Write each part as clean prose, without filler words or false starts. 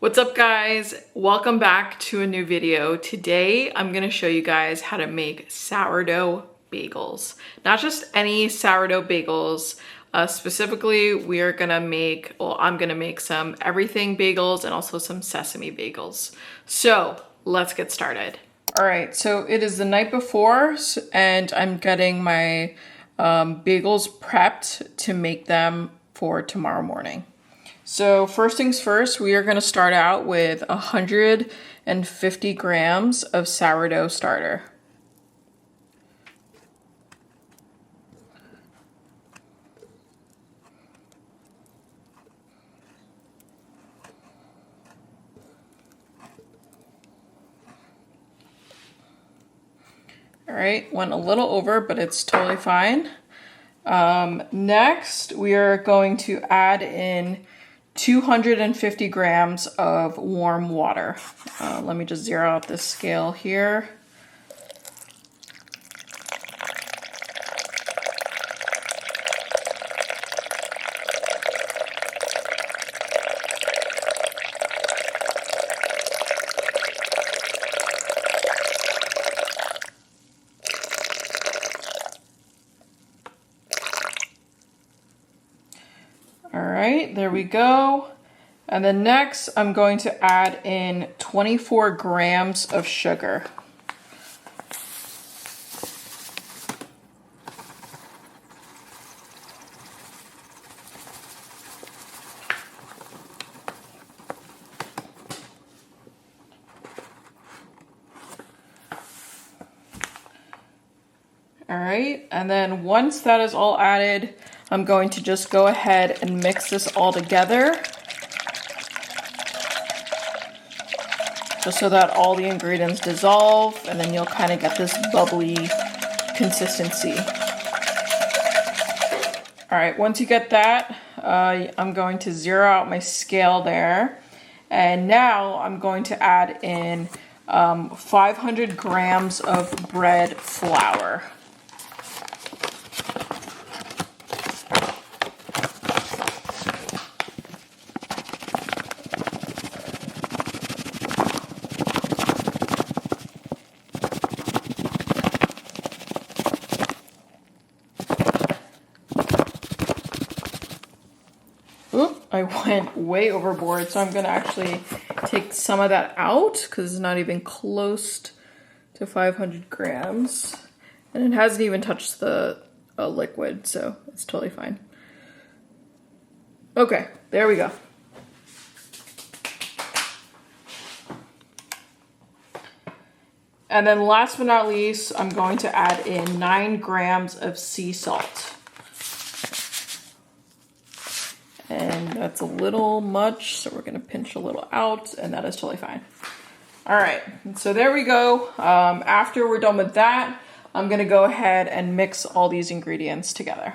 What's up guys? Welcome back to a new video. Today I'm gonna show you guys how to make sourdough bagels. Not just any sourdough bagels. Specifically, I'm gonna make some everything bagels and also some sesame bagels. So let's get started. All right, so it is the night before and I'm getting my bagels prepped to make them for tomorrow morning. So first things first, we are going to start out with 150 grams of sourdough starter. All right, went a little over, but it's totally fine. Next, we are going to add in 250 grams of warm water. Let me just zero out this scale here. All right, there we go. And then next, I'm going to add in 24 grams of sugar. All right, and then once that is all added, I'm going to just go ahead and mix this all together, just so that all the ingredients dissolve, and then you'll kind of get this bubbly consistency. All right, once you get that, I'm going to zero out my scale there, and now I'm going to add in 500 grams of bread flour. I went way overboard, so I'm gonna actually take some of that out because it's not even close to 500 grams. And it hasn't even touched the liquid, so it's totally fine. Okay, there we go. And then last but not least, I'm going to add in 9 grams of sea salt. And that's a little much, so we're gonna pinch a little out, and that is totally fine. All right, so there we go. After we're done with that, I'm gonna go ahead and mix all these ingredients together.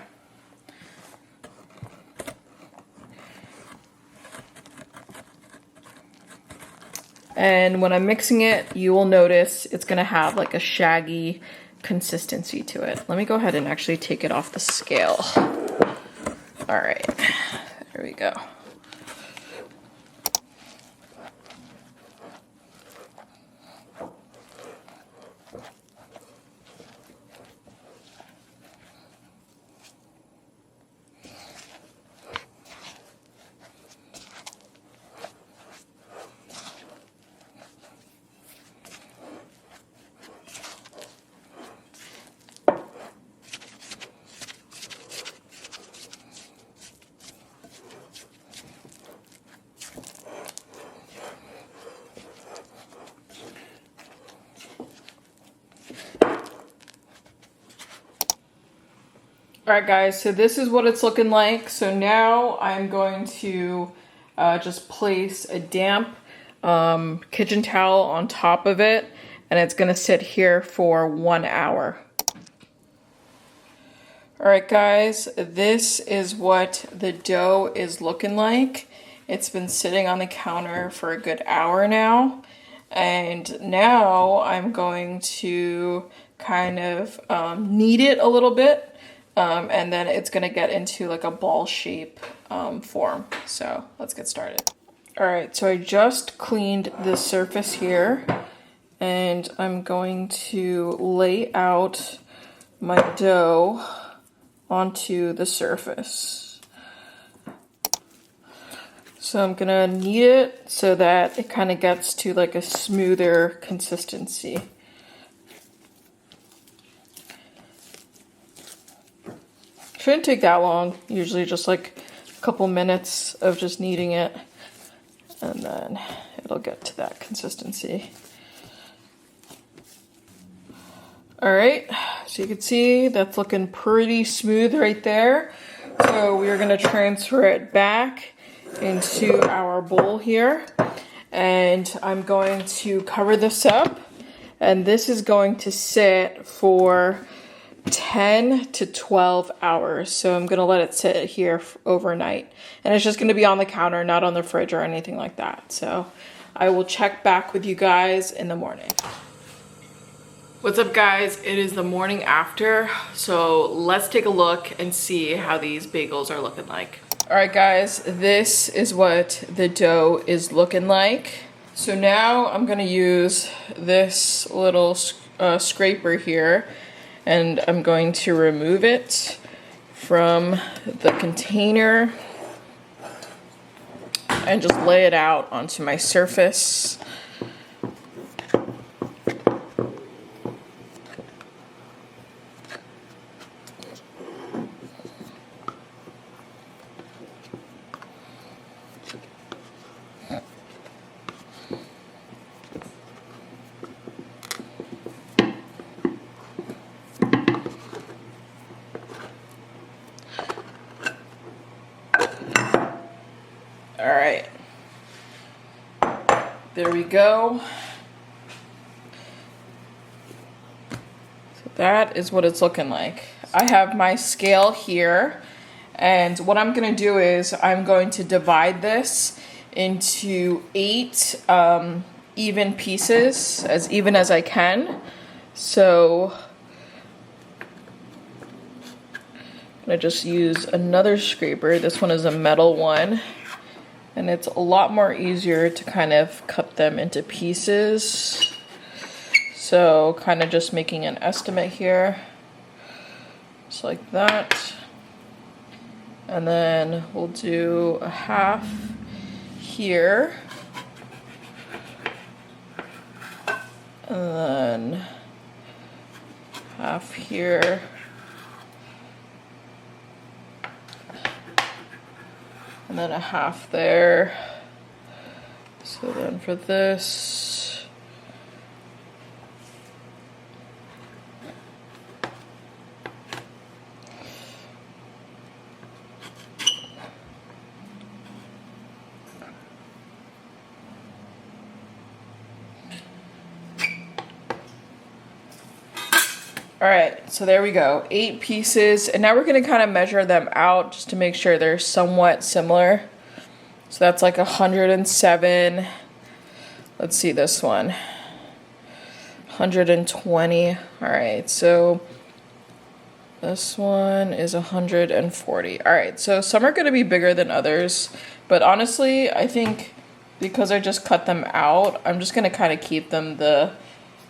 And when I'm mixing it, you will notice it's gonna have like a shaggy consistency to it. Let me go ahead and actually take it off the scale. All right. There we go. All right guys, so this is what it's looking like. So now I'm going to just place a damp kitchen towel on top of it, and it's gonna sit here for 1 hour. All right guys, this is what the dough is looking like. It's been sitting on the counter for a good hour now. And now I'm going to kind of knead it a little bit. And then it's gonna get into like a ball shape form. So let's get started. All right, so I just cleaned the surface here, and I'm going to lay out my dough onto the surface. So I'm gonna knead it so that it kind of gets to like a smoother consistency. Shouldn't take that long, usually just like a couple minutes of just kneading it, and then it'll get to that consistency. All right, so you can see that's looking pretty smooth right there. So we're gonna transfer it back into our bowl here, and I'm going to cover this up, and this is going to sit for 10 to 12 hours. So I'm gonna let it sit here overnight, and it's just gonna be on the counter, not on the fridge or anything like that. So I will check back with you guys in the morning. What's up, guys? It is the morning after, so let's take a look and see how these bagels are looking like. All right, guys, this is what the dough is looking like. So now I'm gonna use this little scraper here, and I'm going to remove it from the container and just lay it out onto my surface. All right, there we go. So that is what it's looking like. I have my scale here, and what I'm gonna do is I'm going to divide this into 8 even pieces, as even as I can. So I'm gonna just use another scraper. This one is a metal one, and it's a lot more easier to kind of cut them into pieces. So kind of just making an estimate here, just like that. And then we'll do a half here, and then half here. And then a half there. So then for this, all right, so there we go, 8 pieces. And now we're gonna kind of measure them out just to make sure they're somewhat similar. So that's like 107. Let's see this one, 120. All right, so this one is 140. All right, so some are gonna be bigger than others, but honestly, I think because I just cut them out, I'm just gonna kind of keep them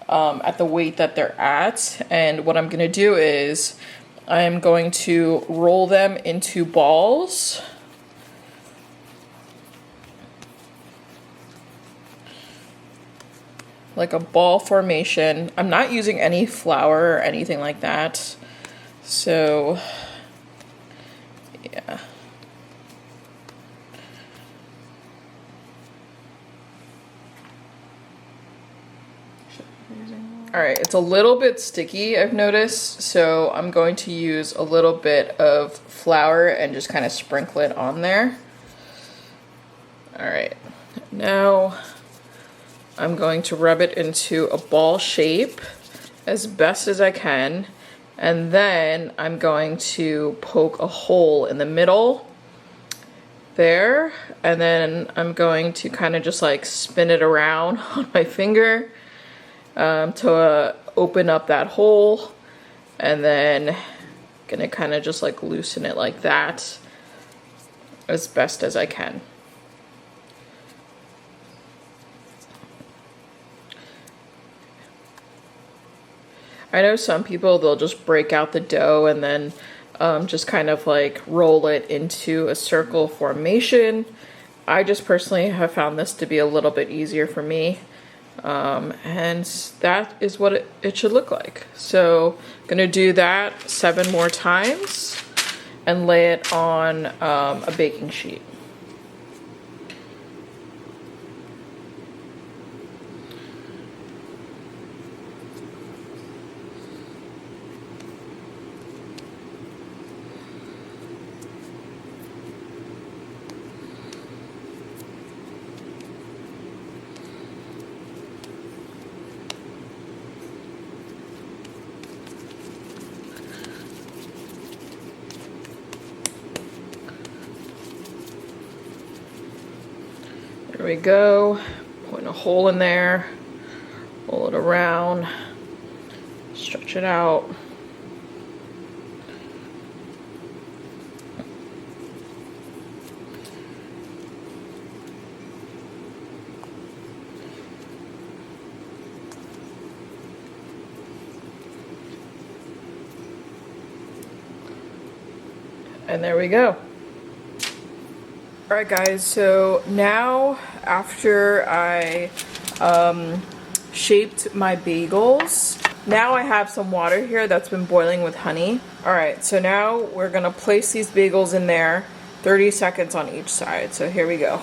at the weight that they're at. And what I'm gonna do is I'm going to roll them into balls. Like a ball formation. I'm not using any flour or anything like that. So, yeah. All right, it's a little bit sticky, I've noticed, so I'm going to use a little bit of flour and just kind of sprinkle it on there. All right, now I'm going to rub it into a ball shape as best as I can, and then I'm going to poke a hole in the middle there, and then I'm going to kind of just like spin it around on my finger to open up that hole, and then gonna kind of just like loosen it like that as best as I can. I know some people, they'll just break out the dough and then just kind of like roll it into a circle formation. I just personally have found this to be a little bit easier for me. And that is what it should look like. So I'm gonna do that 7 more times and lay it on a baking sheet. There we go. Putting a hole in there, roll it around, stretch it out. And there we go. Alright guys, so now after I shaped my bagels, now I have some water here that's been boiling with honey. Alright, so now we're gonna place these bagels in there, 30 seconds on each side. So here we go.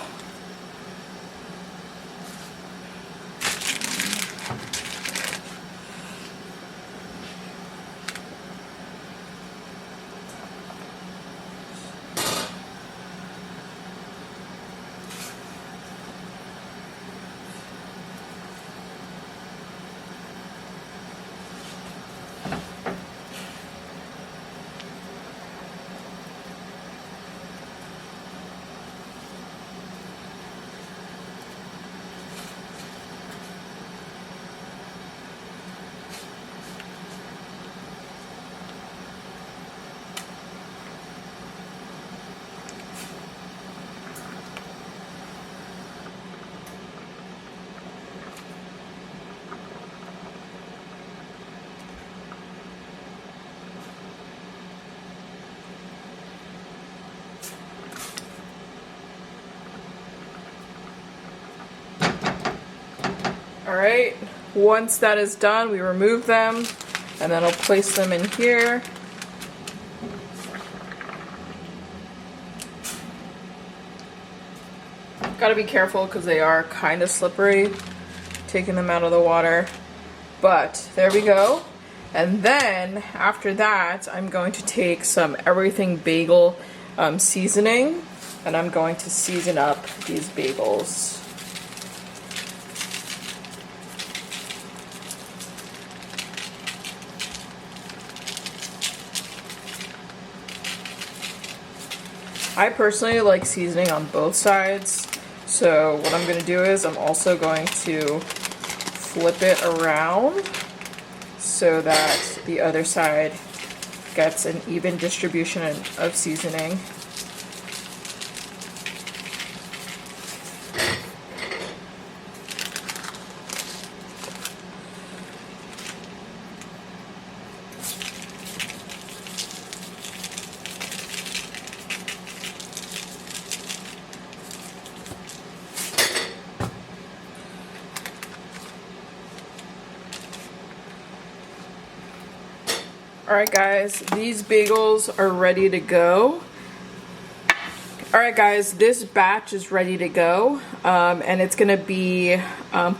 Alright, once that is done, we remove them, and then I'll place them in here. Gotta be careful because they are kind of slippery, taking them out of the water. But there we go. And then after that, I'm going to take some everything bagel seasoning, and I'm going to season up these bagels. I personally like seasoning on both sides, so what I'm going to do is I'm also going to flip it around so that the other side gets an even distribution of seasoning. Alright guys, these bagels are ready to go. Alright guys, this batch is ready to go, and it's going to be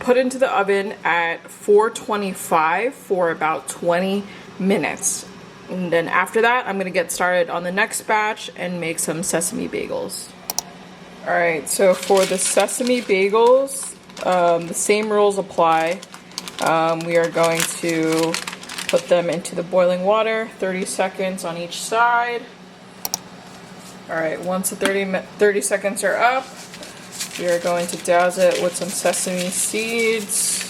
put into the oven at 425 for about 20 minutes. And then after that, I'm going to get started on the next batch and make some sesame bagels. Alright, so for the sesame bagels, the same rules apply. We are going to put them into the boiling water, 30 seconds on each side. Alright, once the 30 seconds are up, we are going to douse it with some sesame seeds.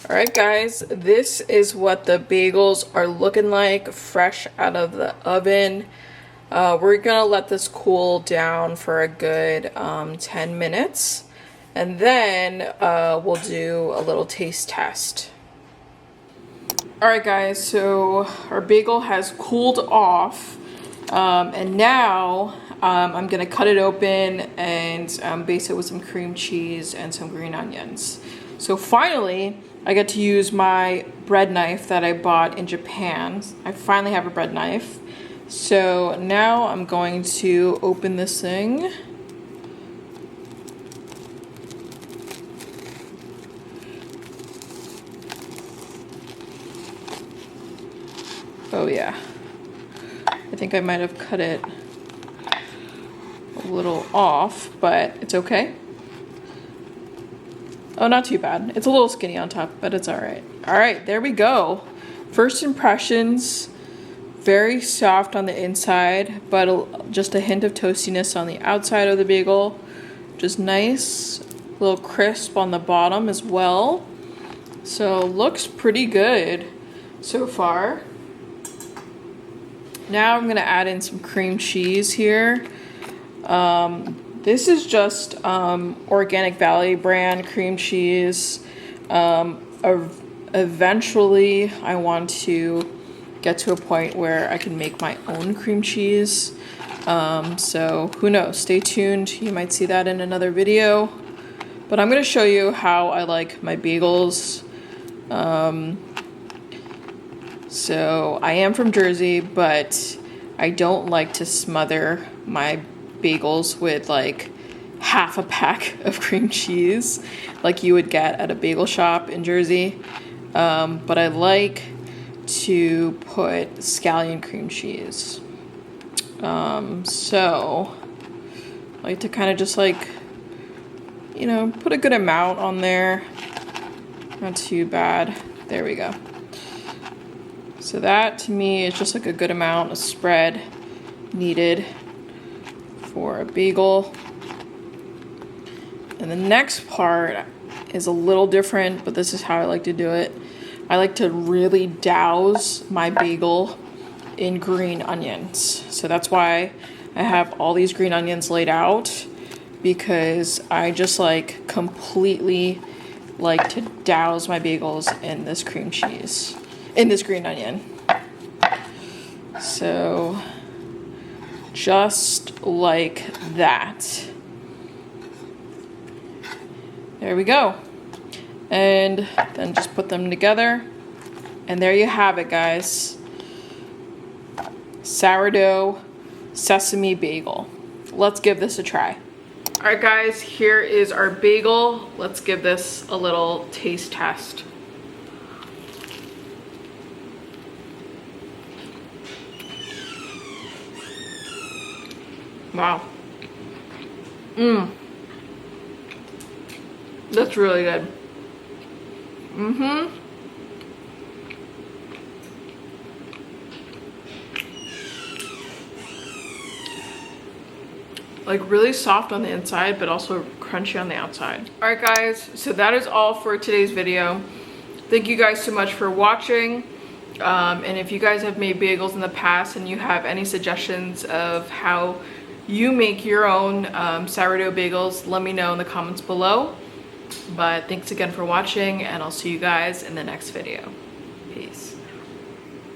Alright guys, this is what the bagels are looking like fresh out of the oven. We're gonna let this cool down for a good 10 minutes. and then we'll do a little taste test. All right, guys, so our bagel has cooled off, and now I'm gonna cut it open and base it with some cream cheese and some green onions. So finally, I get to use my bread knife that I bought in Japan. I finally have a bread knife. So now I'm going to open this thing. Oh yeah, I think I might have cut it a little off, but it's okay. Oh, not too bad. It's a little skinny on top, but it's all right. All right, there we go. First impressions, very soft on the inside, but just a hint of toastiness on the outside of the bagel. Just nice, a little crisp on the bottom as well. So looks pretty good so far. Now I'm gonna add in some cream cheese here. This is just Organic Valley brand cream cheese. Eventually I want to get to a point where I can make my own cream cheese. So who knows, stay tuned. You might see that in another video. But I'm gonna show you how I like my bagels. So I am from Jersey, but I don't like to smother my bagels with like half a pack of cream cheese like you would get at a bagel shop in Jersey. But I like to put scallion cream cheese. So I like to kind of just like, you know, put a good amount on there. Not too bad. There we go. So that to me is just like a good amount of spread needed for a bagel. And the next part is a little different, but this is how I like to do it. I like to really douse my bagel in green onions. So that's why I have all these green onions laid out, because I just like completely like to douse my bagels in this cream cheese, in this green onion. So just like that. There we go. And then just put them together. And there you have it, guys. Sourdough sesame bagel. Let's give this a try. All right, guys, here is our bagel. Let's give this a little taste test. Wow. That's really good. Like really soft on the inside, but also crunchy on the outside. All right, guys, so that is all for today's video. Thank you guys so much for watching. And if you guys have made bagels in the past and you have any suggestions of how you make your own sourdough bagels, let me know in the comments below. But thanks again for watching, and I'll see you guys in the next video.